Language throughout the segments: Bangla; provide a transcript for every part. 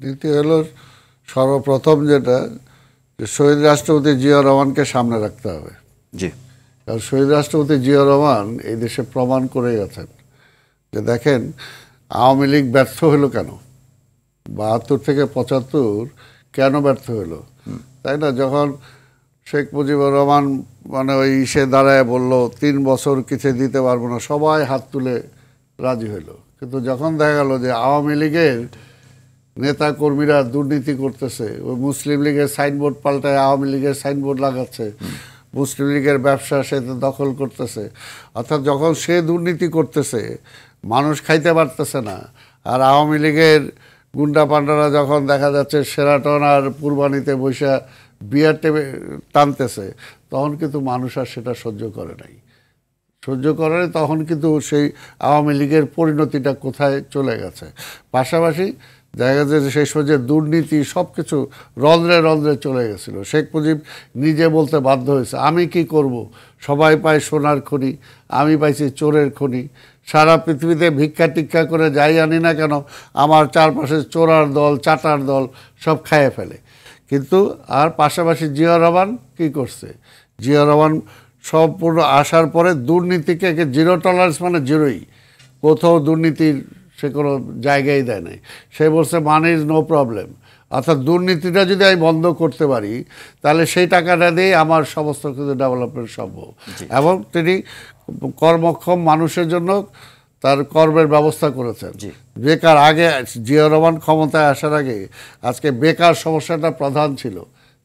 নীতি হলো সর্বপ্রথম যেটা, যে শহীদ রাষ্ট্রপতি জিয়াউর রহমানকে সামনে রাখতে হবে। জি, কারণ শহীদ রাষ্ট্রপতি জিয়াউর রহমান এই দেশে প্রমাণ করে গেছেন যে দেখেন আওয়ামী লীগ ব্যর্থ হলো কেন, ৭২ থেকে ৭৫ কেন ব্যর্থ হলো, তাই না? যখন শেখ মুজিবুর রহমান মানে ওই ইসে দাঁড়ায় বলল ৩ বছর কিছু দিতে পারবো না, সবাই হাত তুলে রাজি হইলো। কিন্তু যখন দেখা গেল যে আওয়ামী লীগের নেতা কর্মীরা দুর্নীতি করতেছে, ওই মুসলিম লীগের সাইনবোর্ড পাল্টায় আওয়ামী লীগের সাইনবোর্ড লাগাচ্ছে, মুসলিম লীগের ব্যবসা সে দখল করতেছে, অর্থাৎ যখন সে দুর্নীতি করতেছে মানুষ খাইতে পারতেছে না, আর আওয়ামী লীগের গুন্ডা পান্ডারা যখন দেখা যাচ্ছে সেরাটন আর পূর্বানীতে বৈশা বিয়ার টেবে টানতেছে, তখন কিন্তু মানুষ আর সেটা সহ্য করে নাই। সহ্য করে তখন কিন্তু সেই আওয়ামী লীগের পরিণতিটা কোথায় চলে গেছে। পাশাপাশি দেখা যাচ্ছে যে সেই সময় যে দুর্নীতি সব কিছু রন্ধ্রে রন্ধ্রে চলে গেছিলো। শেখ মুজিব নিজে বলতে বাধ্য হয়েছে, আমি কি করব, সবাই পায় সোনার খনি, আমি পাইছি চোরের খনি, সারা পৃথিবীতে ভিক্ষা টিক্ষা করে যাই আনি না কেন আমার চারপাশে চোরার দল চাটার দল সব খাইয়ে ফেলে। কিন্তু আর পাশাপাশি জিয়াউর রহমান কী করছে, জিয়াউর রহমান সম্পূর্ণ আসার পরে দুর্নীতিকে জিরো টলারেন্স, মানে জিরোই, কোথাও দুর্নীতির সে কোনো জায়গায় দেয় নাই। সে বলছে মানি ইজ নো প্রবলেম, অর্থাৎ দুর্নীতিটা যদি আমি বন্ধ করতে পারি তাহলে সেই টাকাটা দিয়ে আমার সমস্ত কিছু ডেভেলপমেন্ট সম্ভব। এবং তিনি কর্মক্ষম মানুষের জন্য তার কর্মের ব্যবস্থা করেছেন। বেকার আগে জিয়াউর রহমান ক্ষমতায় আসার আগে আজকে বেকার সমস্যাটা প্রধান ছিল,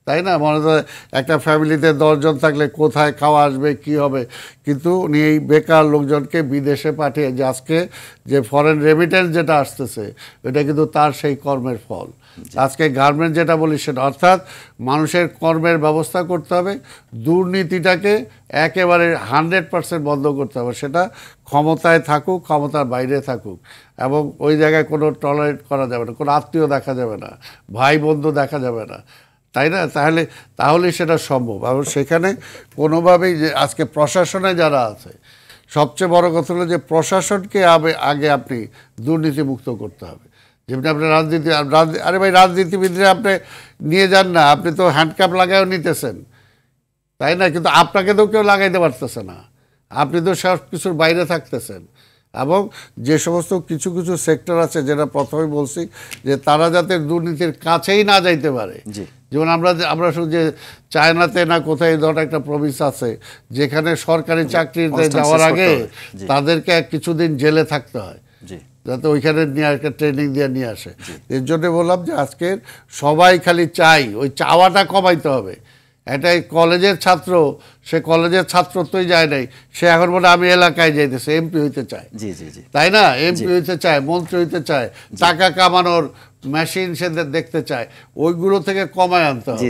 তাই না? মনে হয় একটা ফ্যামিলিতে 10 জন থাকলে কোথায় খাওয়া আসবে, কি হবে, কিন্তু উনি এই বেকার লোকজনকে বিদেশে পাঠিয়ে যে আজকে যে ফরেন রেমিটেন্স যেটা আসতেছে এটা কিন্তু তার সেই কর্মের ফল। আজকে গার্মেন্ট যেটা বলি সেটা, অর্থাৎ মানুষের কর্মের ব্যবস্থা করতে হবে, দুর্নীতিটাকে একেবারে 100% বন্ধ করতে হবে, সেটা ক্ষমতায় থাকুক ক্ষমতার বাইরে থাকুক, এবং ওই জায়গায় কোনো টলারেট করা যাবে না, কোনো আত্মীয় দেখা যাবে না, ভাই বন্ধু দেখা যাবে না, তাই না? তাহলেই সেটা সম্ভব। এবং সেখানে কোনোভাবেই যে আজকে প্রশাসনে যারা আছে, সবচেয়ে বড় কথা হলো যে প্রশাসনকে আগে আপনি দুর্নীতিমুক্ত করতে হবে। যেমনি আপনি রাজনীতি, আরে ভাই রাজনীতিবিদরা আপনি নিয়ে যান না, আপনি তো হ্যান্ডকাপ লাগায়ও নিতেছেন, তাই না? কিন্তু আপনাকে তো কেউ লাগাইতে পারতেছে না, আপনি তো সব কিছুর বাইরে থাকতেছেন। এবং যে সমস্ত কিছু কিছু সেক্টর আছে যেটা প্রথমে বলছি যে তারা যাতে দুর্নীতির কাছেই না যাইতে পারে। যেমন আমরা শুধু যে চায়নাতে না কোথায় ধর একটা প্রভিন্স আছে যেখানে সরকারি চাকরিতে যাওয়ার আগে তাদেরকে কিছুদিন জেলে থাকতে হয়, যাতে ওইখানে নিয়ে একটা ট্রেনিং দিয়ে নিয়ে আসে। এর জন্য বললাম যে আজকের সবাই খালি চাই, ওই চাওয়াটা কমাইতে হবে। একটা কলেজের ছাত্র, সে কলেজের ছাত্রত্বই যায় নাই, সে এখন বলে আমি এলাকায় যাইতেছে, এমপি হইতে চায়, তাই না? এমপি হইতে চায়, মন্ত্রী হইতে চায়, টাকা কামানোর মেশিন সে দেখতে চায়, ওইগুলো থেকে কমায় আনতে হবে।